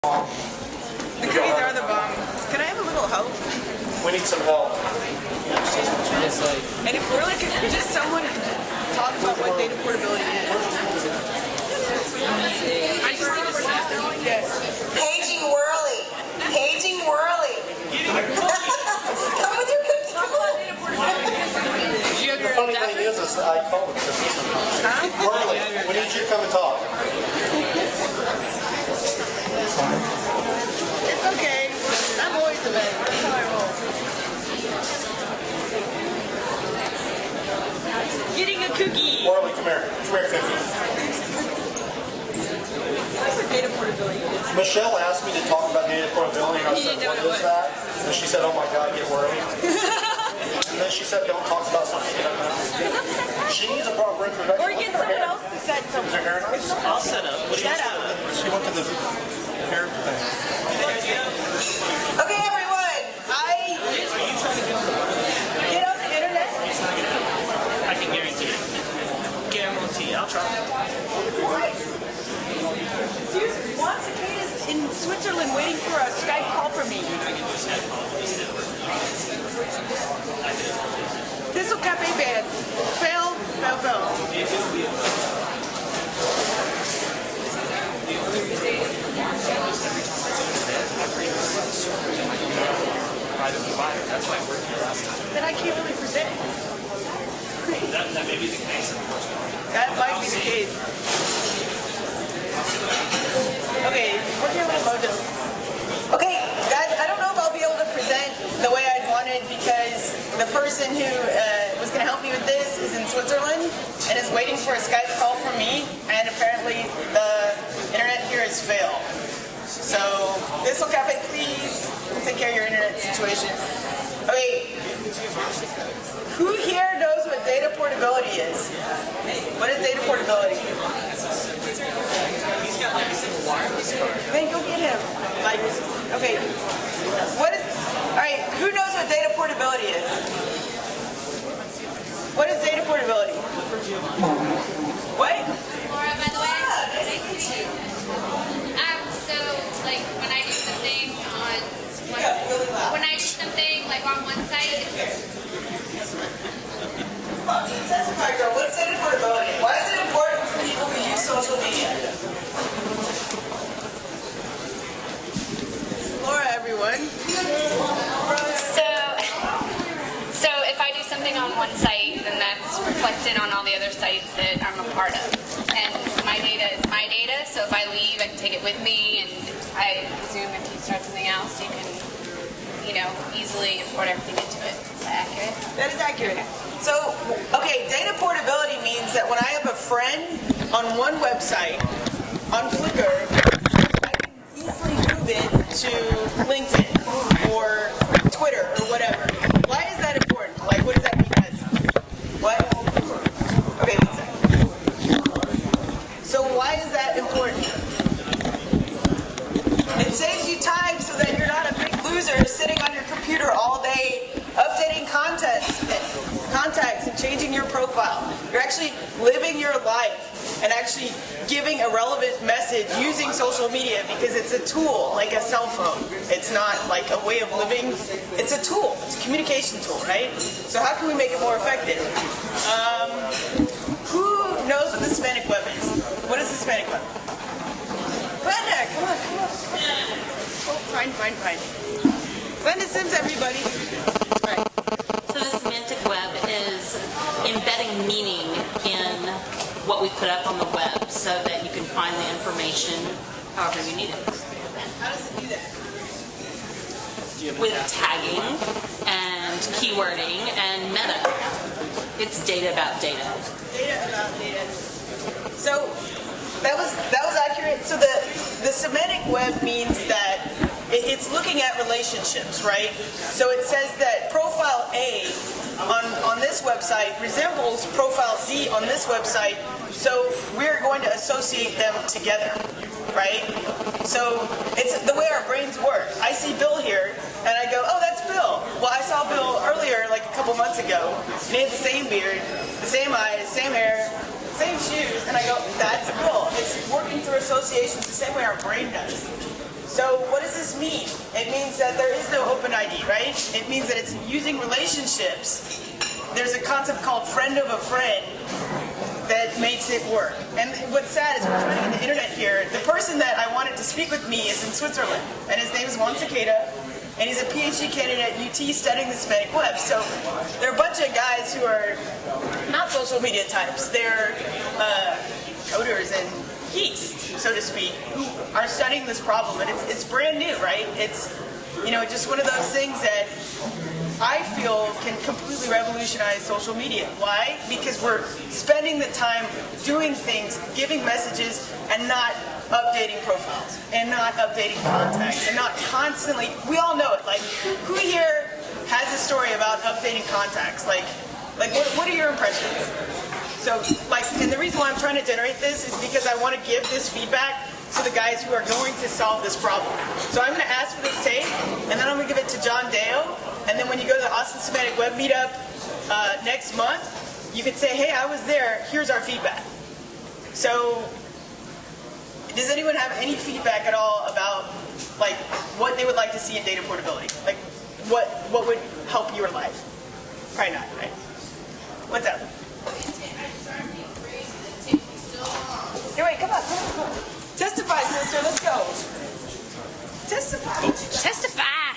The cookies are the bomb. Can I have a little help? We need some help. And if we're like, just someone talk about what data portability is. I just need to snap. Yes. Paging Whirly. Paging Whirly. Come with your cookie. Come on. The funny thing is I told him Whirly, we need you to come and talk. It's okay. I'm always the best. That's how I roll. Getting a cookie. Whirly, come here. Come here, cookie. That's what data portability is. Michelle asked me to talk about data portability, and I said, what is that? And she said, oh my God, get Whirly. And then she said, don't talk about something you don't know. She needs a proper introduction. Or get someone else to set something. Is her hair nice? I'll set up. Set up. She went to the hair thing. Okay, everyone. Get on the internet. I can guarantee it. Guarantee. I'll try. Dude, Juan Cicada is in Switzerland waiting for a Skype call from me. Thistle Cafe band. Fail, fail, fail. That's why I worked here last time. Then I can't really present. That may be the case, unfortunately. That might be the case. Okay, what's your little mojo? Okay, guys, I don't know if I'll be able to present the way I wanted because the person who was going to help me with this is in Switzerland and is waiting for a Skype call from me, and apparently the internet here is fail. So, Thistle Cafe, please take care of your internet situation. Okay, who here knows what data portability is? What is data portability? He's got like a single wireless card. Then go get him. Like, okay. What is? All right. Who knows what data portability is? What is data portability? What? Laura, by the way, nice to meet you. So, like, when I do something on one site, Testify, girl. What's data portability? Why is it important for people who use social media? Laura, everyone. So if I do something on one site, then that's reflected on all the other sites that I'm a part of. And my data is my data, so if I leave, I can take it with me, and I presume if you start something else, you can, easily import everything into it. Is that accurate? That is accurate. So, okay, data portability means that when I have a friend on one website, on Flickr, I can easily move it to LinkedIn or Twitter or whatever. Why is that important? Like, what does that mean? What? Okay, one second. So why is that important? It saves you time so that you're not a big loser sitting on your computer all day updating contacts and changing your profile. You're actually living your life and actually giving a relevant message using social media because it's a tool, like a cell phone. It's not like a way of living. It's a tool. It's a communication tool, right? So how can we make it more effective? Who knows what the semantic web is? What is the semantic web? Glenda, come on. Oh, fine. Glenda Sims, everybody. All right. So the semantic web is embedding meaning in what we put up on the web so that you can find the information however you need it. How does it do that? With tagging and keywording and meta. It's data about data. Data about data. So that was accurate. So the semantic web means that it's looking at relationships, right? So it says that profile A on this website resembles profile Z on this website, so we're going to associate them together, right? So it's the way our brains work. I see Bill here, and I go, oh, that's Bill. Well, I saw Bill earlier, like a couple months ago, and he had the same beard, the same eyes, same hair, same shoes, and I go, that's Bill. It's working through associations the same way our brain does. So what does this mean? It means that there is no open ID, right? It means that it's using relationships. There's a concept called friend of a friend that makes it work. And what's sad is we're trying to get the internet here. The person that I wanted to speak with me is in Switzerland, and his name is Juan Cicada, and he's a PhD candidate at UT studying the semantic web. So they're a bunch of guys who are not social media types. They're coders and geeks, so to speak, who are studying this problem, and it's brand new, right? It's, you know, just one of those things that I feel can completely revolutionize social media. Why? Because we're spending the time doing things, giving messages, and not updating profiles, and not updating contacts, and not constantly, we all know it, like, who here has a story about updating contacts? Like what are your impressions? So, like, and the reason why I'm trying to generate this is because I want to give this feedback to the guys who are going to solve this problem. So I'm going to ask for this tape, and then I'm going to give it to John Dale, and then when you go to the Austin Semantic Web Meetup next month, you could say, hey, I was there, here's our feedback. So, does anyone have any feedback at all about, like, what they would like to see in data portability? Like, what would help your life? Probably not, right? What's up? Hey, wait, come on. Testify, sister, let's go. Testify. Testify.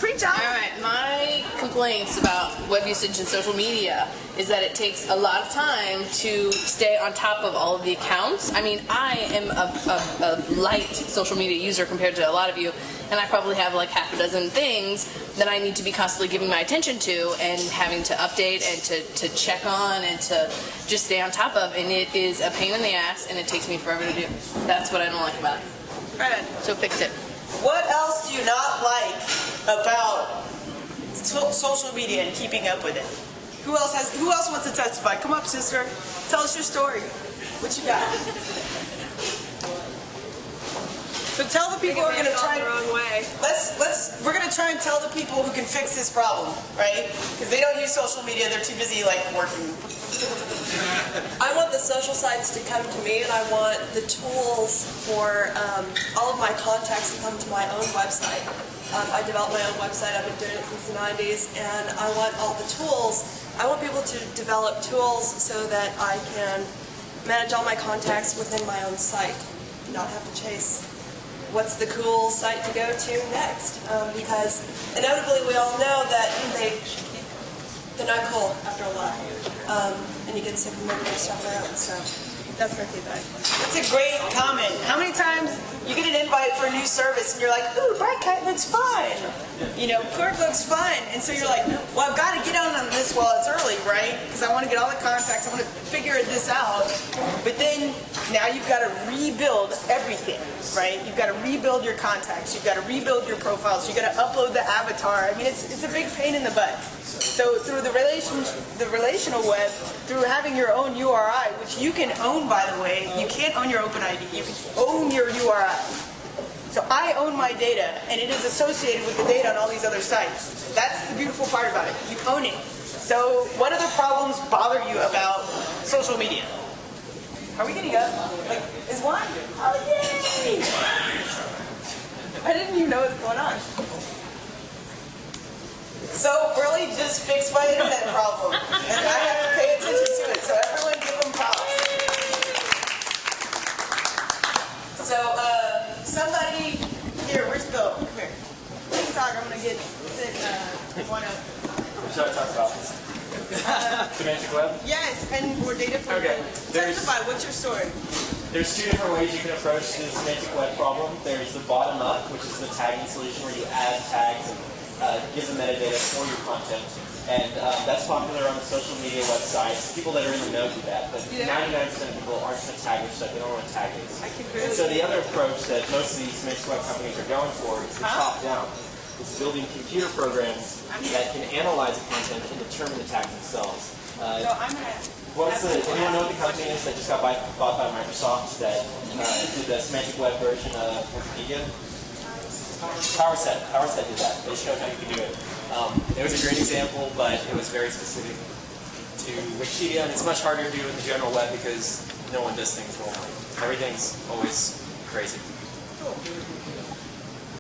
Preach on. All right, my complaints about web usage and social media is that it takes a lot of time to stay on top of all of the accounts. I mean, I am a light social media user compared to a lot of you, and I probably have like half a dozen things that I need to be constantly giving my attention to and having to update and to check on and to just stay on top of, and it is a pain in the ass, and it takes me forever to do. That's what I don't like about it. Right on. So fix it. What else do you not like about social media and keeping up with it? Who else wants to testify? Come up, sister. Tell us your story. What you got? So tell the people who are going to try. The wrong way. We're going to try and tell the people who can fix this problem, right? Because they don't use social media. They're too busy like working. I want the social sites to come to me, and I want the tools for all of my contacts to come to my own website. I developed my own website. I've been doing it since the 90s, and I want all the tools. I want people to develop tools so that I can manage all my contacts within my own site, not have to chase what's the cool site to go to next. Because inevitably we all know that they're not cool after a while. And you get sick of moving your stuff around, so that's my feedback. That's a great comment. How many times you get an invite for a new service and you're like, ooh, Brightcat looks fine. You know, Clerk looks fine. And so you're like, well, I've got to get on this while it's early, right? Because I want to get all the contacts. I want to figure this out. But then now you've got to rebuild everything, right? You've got to rebuild your contacts. You've got to rebuild your profiles. You've got to upload the avatar. I mean, it's a big pain in the butt. So through the relational web, through having your own URI, which you can own, by the way, you can't own your OpenID, you can own your URI. So I own my data, and it is associated with the data on all these other sites. That's the beautiful part about it. You own it. So what other problems bother you about social media? Are we getting up? Like, is one? Oh, yay! I didn't even know what was going on. So really just fixed my internet problem, and I have to pay attention to it, so everyone give them props. So somebody here, where's Bill? Come here. Please talk, I'm going to get one up. Should I talk about semantic web? Yes, and more data for Okay. Testify, what's your story? There's two different ways you can approach the semantic web problem. There's the bottom up, which is the tagging solution where you add tags and give the metadata for your content. And that's popular on the social media websites. People that are in the know do that, but 99% of people aren't going to tag their stuff. They don't want to tag it. And so the other approach that most of these semantic web companies are going for is the top-down. It's building computer programs that can analyze the content and determine the tags themselves. Anyone know what the company is that just got bought by Microsoft that did the semantic web version of Wikipedia? PowerSet did that. They showed how you could do it. It was a great example, but it was very specific to Wikipedia, and it's much harder to do in the general web because no one does things normally. Everything's always crazy. Cool.